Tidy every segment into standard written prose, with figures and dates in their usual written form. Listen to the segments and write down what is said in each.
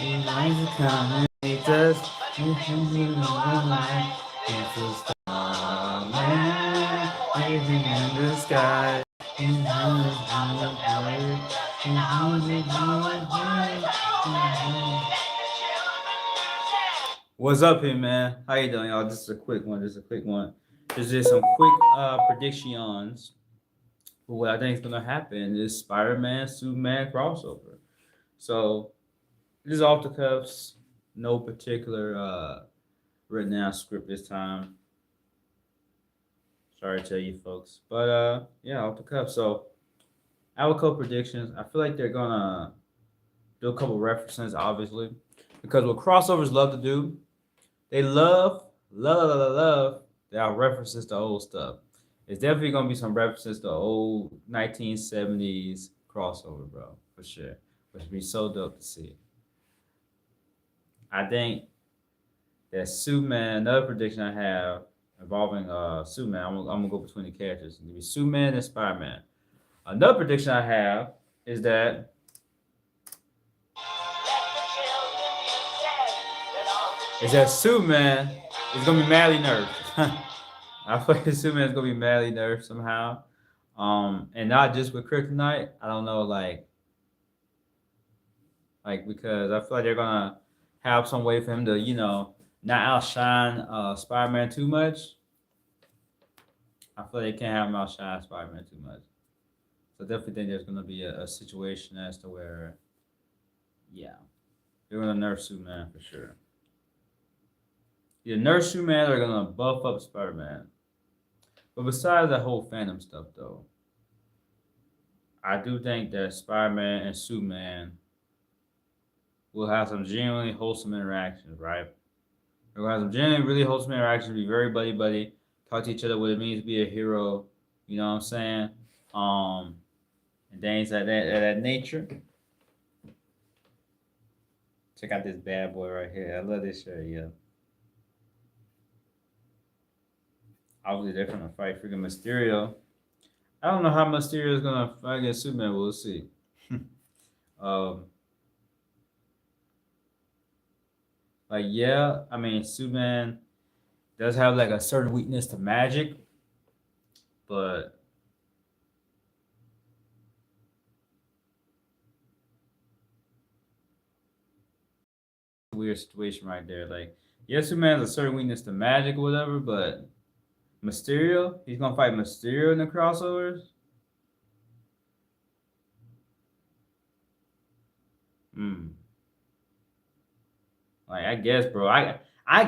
Lights are coming, it does. It's a star, man. Everything in the sky. What's up here, man? How you doing, y'all? This is a quick one. This is some quick predictions for what I think is gonna happen. This Spider-Man Superman crossover. So this is off the cuffs. No particular written down script this time. Sorry to tell you folks, but yeah, off the cuff. So I have a couple predictions. I feel like they're gonna do a couple references, obviously, because what crossovers love to do, they love. There are references to old stuff. It's definitely gonna be some references to old 1970s crossover, bro, for sure. Which would be so dope to see. I think that Superman. Another prediction I have involving Superman. I'm gonna go between the characters. It'll be Superman and Spider-Man. Another prediction I have is that Superman is gonna be madly nerfed. I feel like Superman is gonna be madly nerfed somehow, and not just with Kryptonite. I don't know, like because I feel like they're gonna have some way for him to, not outshine Spider-Man too much. I feel like they can't have him outshine Spider-Man too much. So I definitely think there's gonna be a situation as to where, yeah, they're gonna nerf Superman for sure. Either nerf Superman or they're gonna buff up Spider-Man. But besides that whole Phantom stuff, though, I do think that Spider-Man and Superman will have some genuinely wholesome interactions, right? They'll have some genuinely really wholesome interactions, be very buddy buddy, talk to each other what it means to be a hero. You know what I'm saying? And things like that nature. Check out this bad boy right here. I love this shirt, yeah. Obviously, they're gonna fight freaking Mysterio. I don't know how Mysterio is gonna fight against Superman. We'll see. um, yeah, I mean, Superman does have like a certain weakness to magic, but weird situation right there. Like, yes, Superman has a certain weakness to magic or whatever, but Mysterio, he's gonna fight Mysterio in the crossovers. Hmm. Like, I guess, bro. I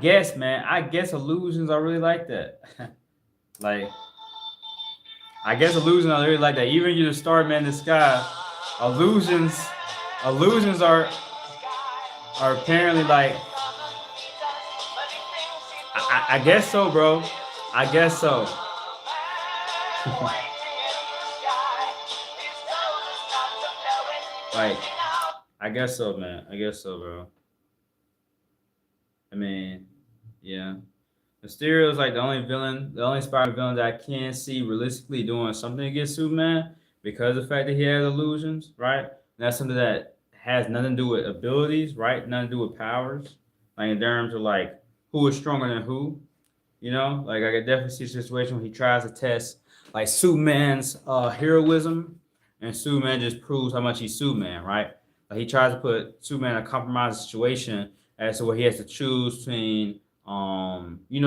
guess, man. I guess illusions are really like that. Like, I guess illusions are really like that. Even you, the Starman in the sky, illusions, illusions are apparently like. I guess so, bro. I guess so. Like, I guess so, man. I guess so, bro. I mean, yeah. Mysterio is like the only villain, the only Spider villain that I can see realistically doing something against Superman because of the fact that he has illusions, right? And that's something that has nothing to do with abilities, right? Nothing to do with powers. Like in terms of like who is stronger than who, Like I could definitely see a situation where he tries to test like Superman's heroism, and Superman just proves how much he's Superman, right? Like he tries to put Superman in a compromised situation as to where he has to choose between the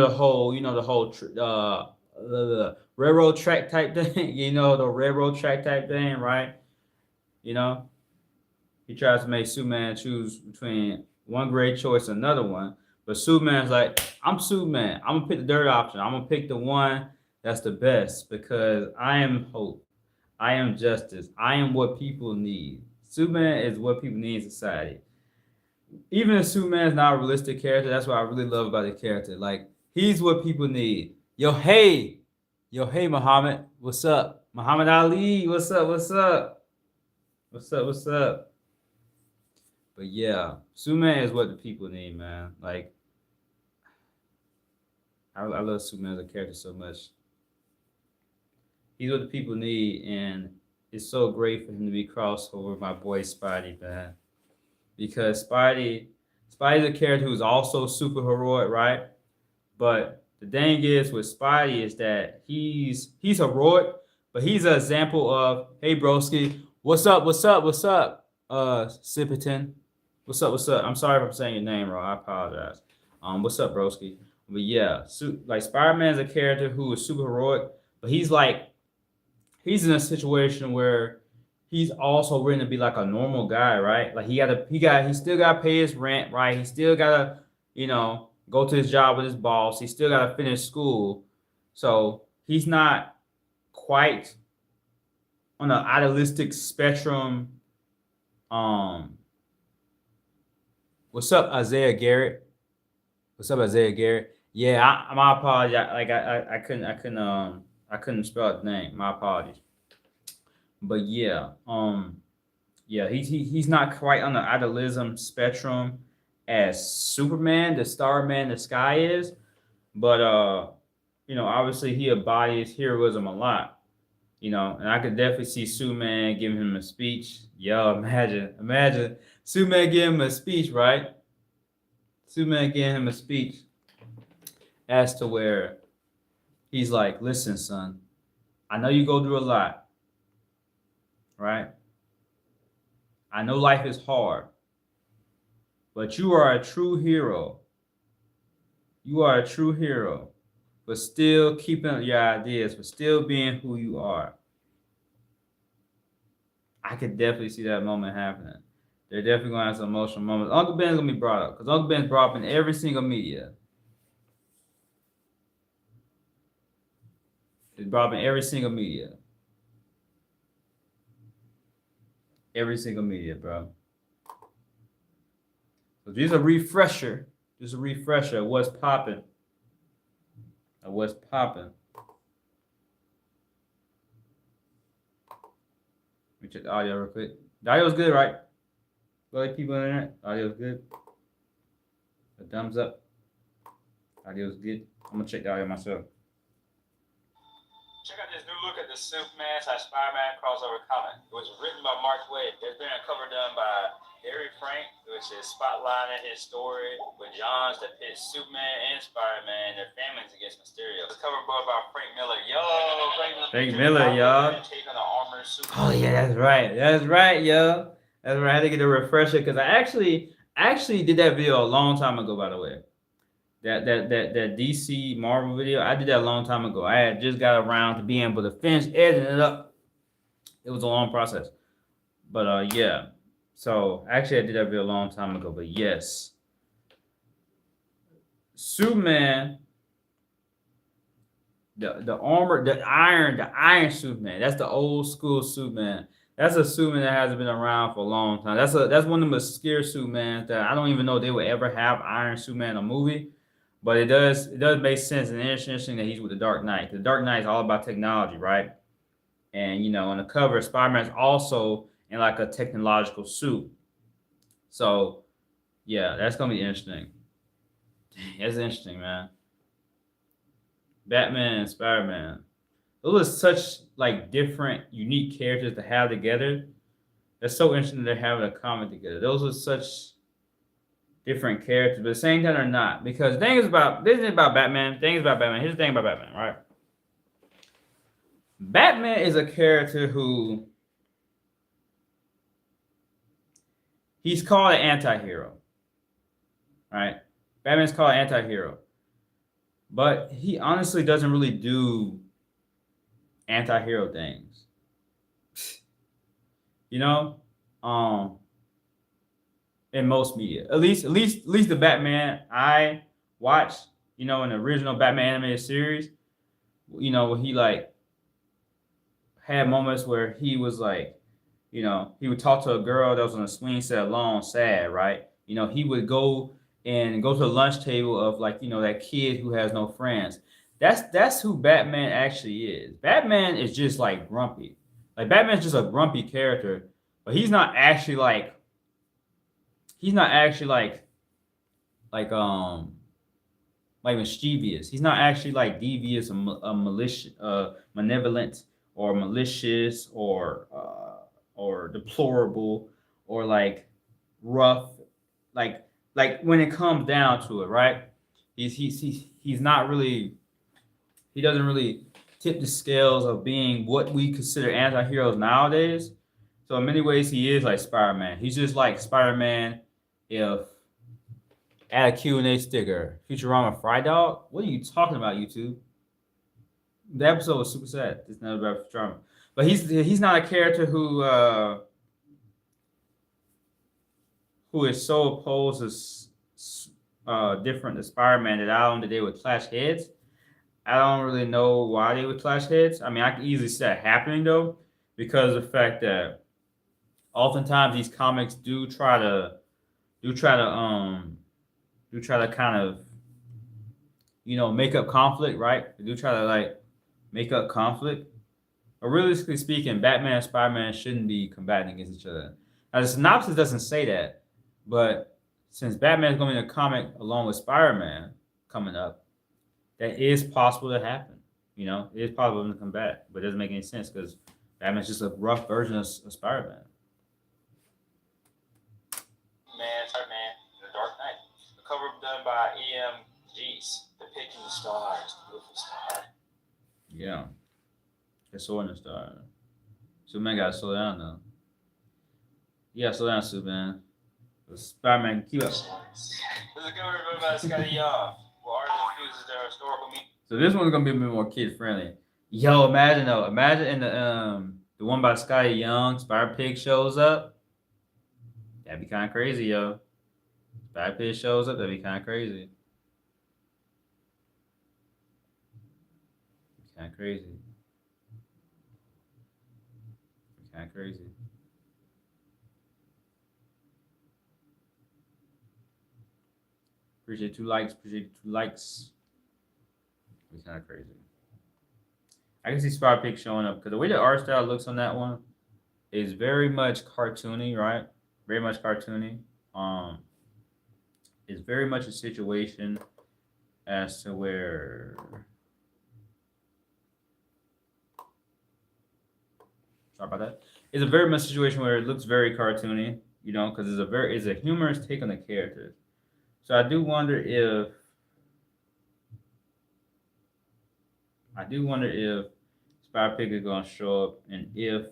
railroad track type thing, the railroad track type thing, right? You know, he tries to make Superman choose between one great choice and another one, but Superman's like, I'm Superman. I'm gonna pick the dirt option. I'm gonna pick the one that's the best because I am hope. I am justice. I am what people need. Superman is what people need in society. Even if Superman is not a realistic character, that's what I really love about the character. Like he's what people need. Yo, hey, Muhammad, what's up? Muhammad Ali, what's up? What's up? What's up? What's up? But yeah, Superman is what the people need, man. Like I love Superman as a character so much. He's what the people need, and it's so great for him to be crossed over with my boy Spidey, man. because Spidey's a character who's also super heroic, right? But the thing is with Spidey is that he's heroic, but he's an example of, hey broski, what's up, Sipiton, what's up. I'm sorry if I'm saying your name wrong. I apologize. What's up, broski? But yeah, like Spider-Man is a character who is super heroic, but he's in a situation where he's also written to be like a normal guy, right? Like he still gotta pay his rent, right? He still gotta, go to his job with his boss. He still gotta finish school. So he's not quite on the idealistic spectrum. Um, what's up, Isaiah Garrett? What's up, Isaiah Garrett? Yeah, my apologies. I couldn't spell his name. My apologies. But yeah, he's not quite on the idealism spectrum as Superman, the Starman, the Sky is, but obviously he embodies heroism a lot, and I could definitely see Superman giving him a speech. Yo, imagine Superman giving him a speech, right? Superman giving him a speech as to where he's like, listen, son, I know you go through a lot, right? I know life is hard, but you are a true hero. You are a true hero, but still keeping your ideas, but still being who you are. I could definitely see that moment happening. They're definitely going to have some emotional moments. Uncle Ben's going to be brought up, because Uncle Ben's brought up in every single media. He's brought up in every single media. Every single media, bro. So just a refresher. Just a refresher of what's popping. Of what's popping. Let me check the audio real quick. The audio's good, right? Like people on the internet, audio's good. A thumbs up. Audio's good. I'm gonna check the audio myself. Check out this new look at the Superman/Spider-Man crossover comic. It was written by Mark Waid. There's been a cover done by Gary Frank, which is spotlighting his story with Johns that pits Superman and Spider-Man and their families against Mysterio. It's cover board by Frank Miller. Yo, Frank Miller, y'all. Oh yeah, that's right. That's right, yo. That's right. I had to get a refresher because I actually did that video a long time ago, by the way. That DC Marvel video, I did that a long time ago. I had just got around to being able to finish editing it up. It was a long process. But yeah. So actually I did that video a long time ago, but yes. Superman, the armor, the iron Superman. That's the old school Superman. That's a Superman that hasn't been around for a long time. That's one of the obscure Supermans that I don't even know they would ever have Iron Superman in a movie. But it does make sense, and it's interesting that he's with the Dark Knight. The Dark Knight is all about technology, right? And on the cover, Spider-Man is also in like a technological suit. So yeah, that's gonna be interesting. That's interesting, man. Batman and Spider-Man. Those are such like different, unique characters to have together. That's so interesting they're having a comic together. Those are such different characters, but at the same time they're not. Because this is about Batman. Here's the thing about Batman, right? Batman is a character who he's called an anti-hero. Right? Batman's called an anti-hero. But he honestly doesn't really do anti-hero things. In most media. At least the Batman I watched, in the original Batman animated series, when he like had moments where he was like, he would talk to a girl that was on a swing set alone, sad, right? He would go to the lunch table of like, that kid who has no friends. That's who Batman actually is. Batman is just like grumpy. Like Batman's just a grumpy character, but he's not actually like mischievous. He's not actually like devious or malicious, malevolent or malicious or deplorable or like rough, like when it comes down to it, right? He's not really, he doesn't really tip the scales of being what we consider anti-heroes nowadays. So in many ways, he is like Spider-Man. He's just like Spider-Man if add a Q&A sticker. Futurama Fry Dog? What are you talking about, YouTube? The episode was super sad. It's not about Futurama. But he's not a character who is so opposed to different to Spider-Man that I don't think they would clash heads. I don't really know why they would clash heads. I mean, I can easily see that happening though, because of the fact that oftentimes these comics do try to kind of make up conflict, right? They do try to like make up conflict. But realistically speaking, Batman and Spider-Man shouldn't be combating against each other. Now the synopsis doesn't say that, but since Batman is going to be in a comic along with Spider-Man coming up, that is possible to happen. It is possible to come back, but it doesn't make any sense because Batman's just a rough version of Spider-Man. Spider-Man, The Dark Knight. The cover done by E.M. Geese, depicting the stars, the beautiful star. Yeah. It's so in the star. Superman gotta slow down though. You gotta slow down, Superman. Spider-Man, keep up. There's a cover done by Scotty Young. Uses their historical meaning. So this one's gonna be a bit more kid friendly. Yo, imagine in the one by Scotty Young, Spider Pig shows up. That'd be kind of crazy, yo. Spider Pig shows up, that'd be kind of crazy. Kind of crazy. Kind of crazy. Appreciate 2 likes. It's kind of crazy. I can see Spider Pig showing up because the way the art style looks on that one is very much cartoony, right? Very much cartoony. It's very much a situation as to where sorry about that. It's a very much situation where it looks very cartoony, because it's a humorous take on the characters. So I do wonder if Spider Pig is going to show up, and if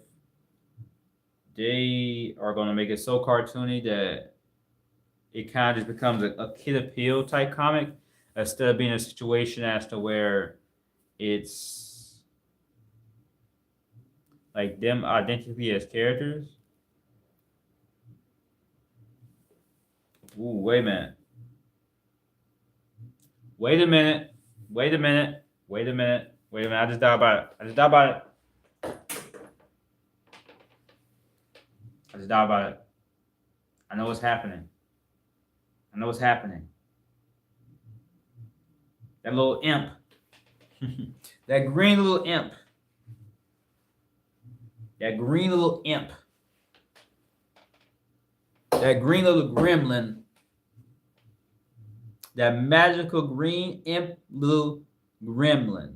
they are going to make it so cartoony that it kind of just becomes a kid appeal type comic instead of being a situation as to where it's like them identity as characters. Ooh, wait a minute. Wait a minute. I just thought about it. I know what's happening. That little imp. That green little imp. That green little gremlin. That magical green imp little gremlin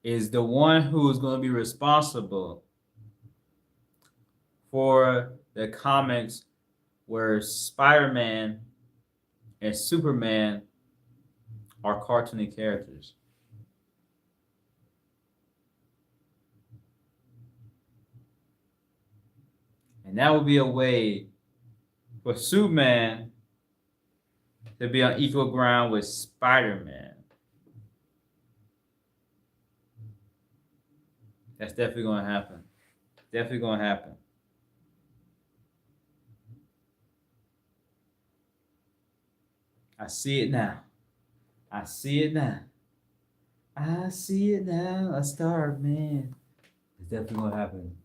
is the one who is going to be responsible for the comics where Spider-Man and Superman are cartoony characters. And that would be a way for Superman to be on equal ground with Spider-Man. That's definitely going to happen. I see it now. A Star Man. It's definitely going to happen.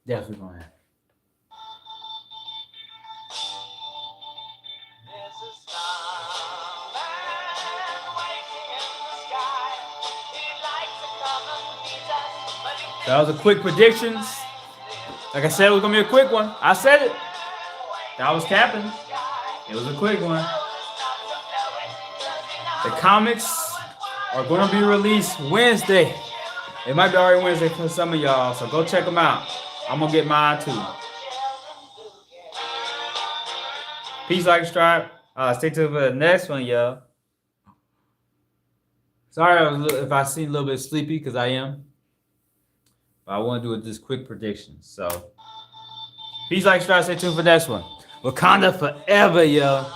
Definitely going to happen. That was a quick predictions. Like I said, it was going to be a quick one. I said it. That was capping. It was a quick one. The comics are going to be released Wednesday. It might be already Wednesday for some of y'all, so go check them out. I'm going to get mine too. Peace, like, subscribe. Stay tuned for the next one, y'all. Sorry if I seem a little bit sleepy, because I am. But I want to do this quick prediction. So, peace, like, subscribe. Stay tuned for the next one. Wakanda forever, yo.